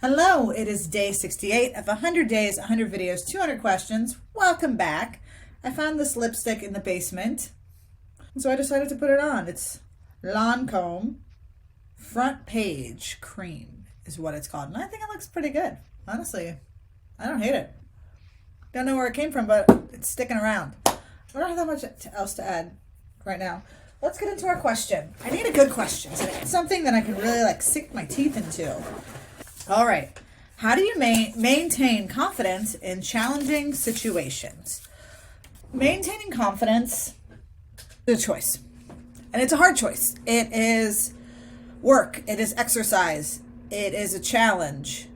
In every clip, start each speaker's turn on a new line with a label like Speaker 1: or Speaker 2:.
Speaker 1: Hello, it is day 68 of 100 days, 100 videos, 200 questions. Welcome back. I found this lipstick in the basement, and so I decided to put it on. It's Lancome Front Page Cream is what it's called, and I think it looks pretty good. Honestly, I don't hate it. Don't know where it came from, but it's sticking around. I don't have that much else to add right now. Let's get into our question. I need a good question today. Something that I can really sink my teeth into. All right. How do you maintain confidence in challenging situations? Maintaining confidence is a choice. And it's a hard choice. It is work. It is exercise. It is a challenge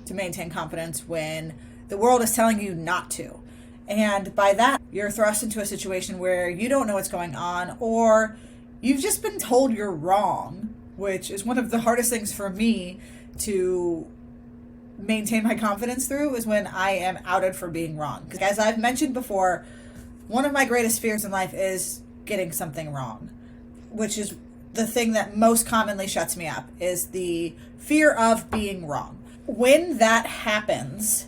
Speaker 1: to maintain confidence when the world is telling you not to. And by that, you're thrust into a situation where you don't know what's going on, or you've just been told you're wrong, which is one of the hardest things for me to maintain my confidence through, is when I am outed for being wrong. Because as I've mentioned before, one of my greatest fears in life is getting something wrong, which is the thing that most commonly shuts me up, is the fear of being wrong. When that happens,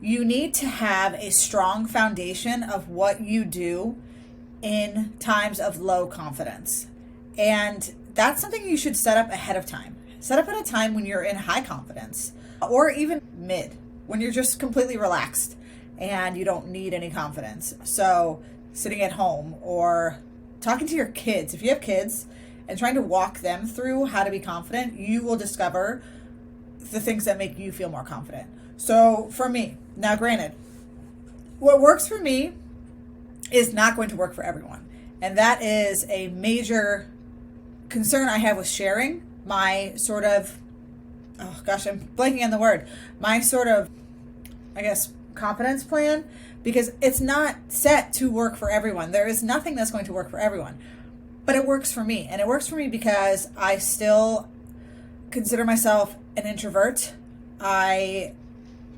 Speaker 1: you need to have a strong foundation of what you do in times of low confidence. And that's something you should set up ahead of time. Set up at a time when you're in high confidence, or even mid, when you're just completely relaxed and you don't need any confidence. So sitting at home or talking to your kids, if you have kids, and trying to walk them through how to be confident, you will discover the things that make you feel more confident. So for me, now granted, what works for me is not going to work for everyone. And that is a major concern I have with sharing my sort of, oh gosh, I'm blanking on the word, my sort of, confidence plan, because it's not set to work for everyone. There is nothing that's going to work for everyone, but it works for me. And it works for me because I still consider myself an introvert. I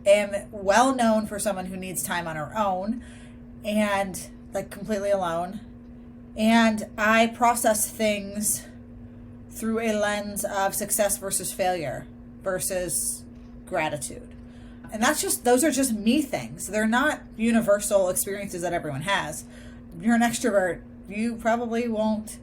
Speaker 1: am well known for someone who needs time on her own and completely alone. And I process things through a lens of success versus failure versus gratitude. And those are just me things. They're not universal experiences that everyone has. If you're an extrovert, you probably won't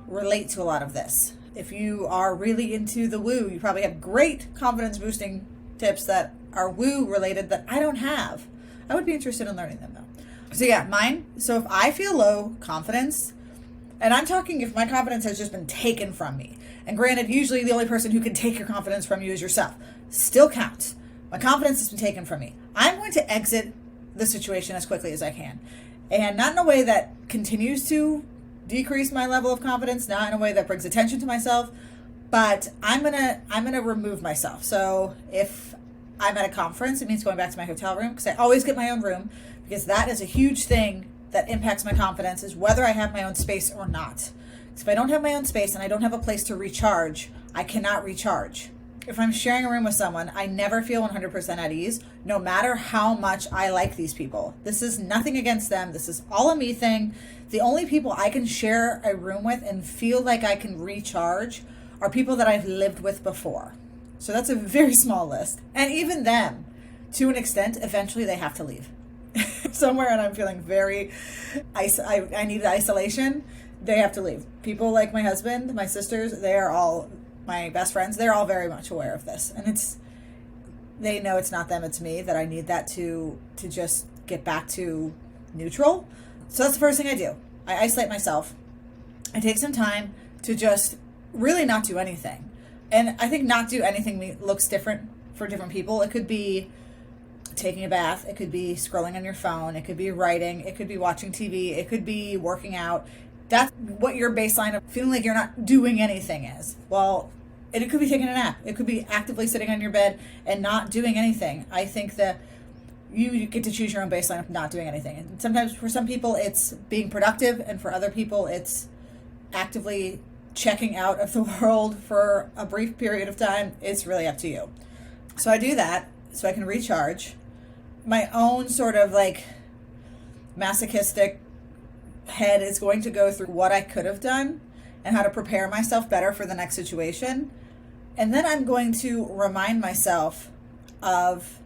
Speaker 1: relate to a lot of this. If you are really into the woo, you probably have great confidence boosting tips that are woo related that I don't have. I would be interested in learning them though. So yeah, mine. So if I feel low confidence, and I'm talking if my confidence has just been taken from me. And granted, usually the only person who can take your confidence from you is yourself. Still counts. My confidence has been taken from me. I'm going to exit the situation as quickly as I can. And not in a way that continues to decrease my level of confidence, not in a way that brings attention to myself, but I'm gonna remove myself. So if I'm at a conference, it means going back to my hotel room, because I always get my own room, because that is a huge thing that impacts my confidence, is whether I have my own space or not. If I don't have my own space and I don't have a place to recharge, I cannot recharge. If I'm sharing a room with someone, I never feel 100% at ease, no matter how much I like these people. This is nothing against them. This is all a me thing. The only people I can share a room with and feel like I can recharge are people that I've lived with before. So that's a very small list. And even them, to an extent, eventually they have to leave. Somewhere, and I'm feeling very, I need isolation, they have to leave. People like my husband, my sisters, they are all my best friends. They're all very much aware of this. And they know it's not them, it's me, that I need that to just get back to neutral. So that's the first thing I do. I isolate myself. I take some time to just really not do anything. And I think not do anything looks different for different people. It could be taking a bath, it could be scrolling on your phone, it could be writing, it could be watching TV, it could be working out. That's what your baseline of feeling like you're not doing anything is. Well, and it could be taking a nap. It could be actively sitting on your bed and not doing anything. I think that you get to choose your own baseline of not doing anything. And sometimes for some people it's being productive, and for other people it's actively checking out of the world for a brief period of time. It's really up to you. So I do that so I can recharge. My own sort of masochistic head is going to go through what I could have done and how to prepare myself better for the next situation. And then I'm going to remind myself of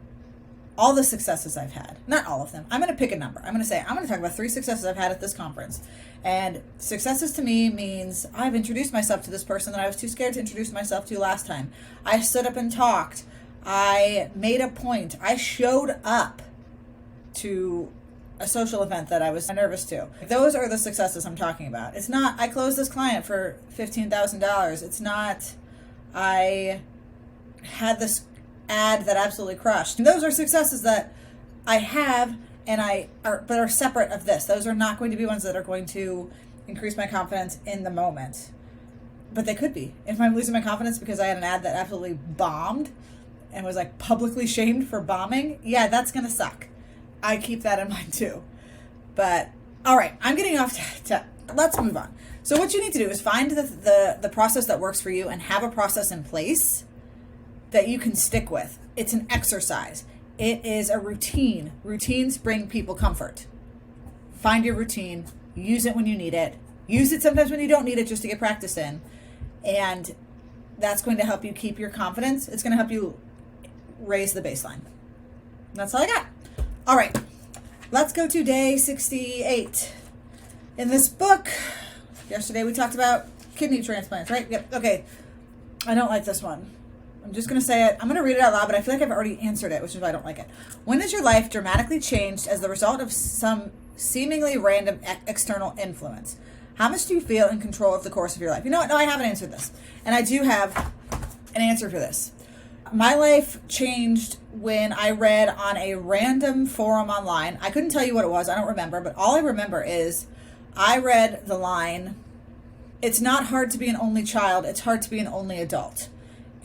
Speaker 1: all the successes I've had. Not all of them. I'm going to pick a number. I'm going to say, I'm going to talk about 3 successes I've had at this conference. And successes to me means I've introduced myself to this person that I was too scared to introduce myself to last time. I stood up and talked. I made a point. I showed up to a social event that I was nervous to. Those are the successes I'm talking about. It's not, I closed this client for $15,000. It's not, I had this ad that absolutely crushed. And those are successes that I have and but are separate of this. Those are not going to be ones that are going to increase my confidence in the moment. But they could be. If I'm losing my confidence because I had an ad that absolutely bombed and was like publicly shamed for bombing, yeah, that's going to suck. I keep that in mind too. But all right, I'm getting off let's move on. So what you need to do is find the process that works for you and have a process in place that you can stick with. It's an exercise. It is a routine. Routines bring people comfort. Find your routine. Use it when you need it. Use it sometimes when you don't need it just to get practice in. And that's going to help you keep your confidence. It's going to help you raise the baseline. That's all I got. All right. Let's go to day 68. In this book, yesterday we talked about kidney transplants, right? Yep. Okay. I don't like this one. I'm just going to say it. I'm going to read it out loud, but I feel like I've already answered it, which is why I don't like it. When is your life dramatically changed as the result of some seemingly random external influence? How much do you feel in control of the course of your life? You know what? No, I haven't answered this. And I do have an answer for this. My life changed when I read on a random forum online. I couldn't tell you what it was. I don't remember. But all I remember is I read the line, "It's not hard to be an only child. It's hard to be an only adult."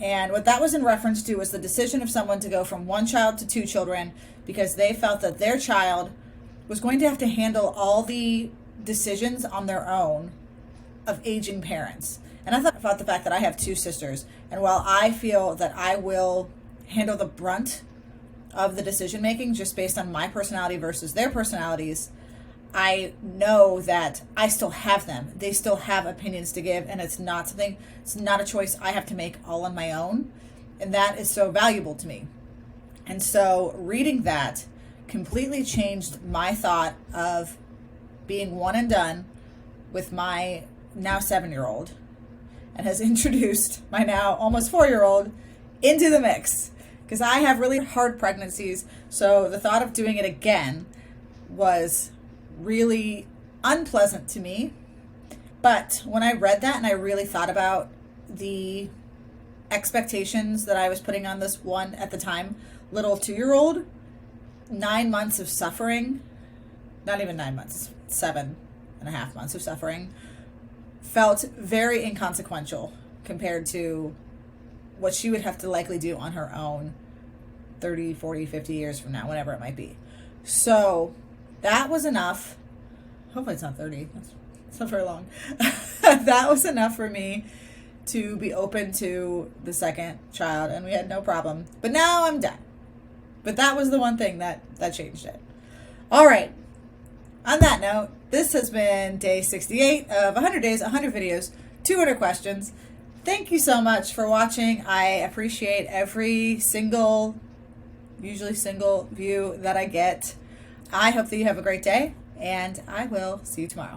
Speaker 1: And what that was in reference to was the decision of someone to go from 1 child to 2 children because they felt that their child was going to have to handle all the decisions on their own of aging parents. And I thought about the fact that I have 2 sisters. And while I feel that I will handle the brunt of the decision making just based on my personality versus their personalities, I know that I still have them. They still have opinions to give, and it's not a choice I have to make all on my own. And that is so valuable to me. And so reading that completely changed my thought of being one and done with my now 7-year-old, and has introduced my now almost 4-year-old into the mix because I have really hard pregnancies. So the thought of doing it again was really unpleasant to me. But when I read that and I really thought about the expectations that I was putting on this one at the time, little 2-year-old, 9 months of suffering, not even 9 months, 7.5 months of suffering, felt very inconsequential compared to what she would have to likely do on her own 30, 40, 50 years from now, whatever it might be. So that was enough. Hopefully it's not 30. It's not very long. That was enough for me to be open to the second child, and we had no problem. But now I'm done. But that was the one thing that changed it. All right. On that note, this has been day 68 of 100 days, 100 videos, 200 questions. Thank you so much for watching. I appreciate every usually single view that I get. I hope that you have a great day, and I will see you tomorrow.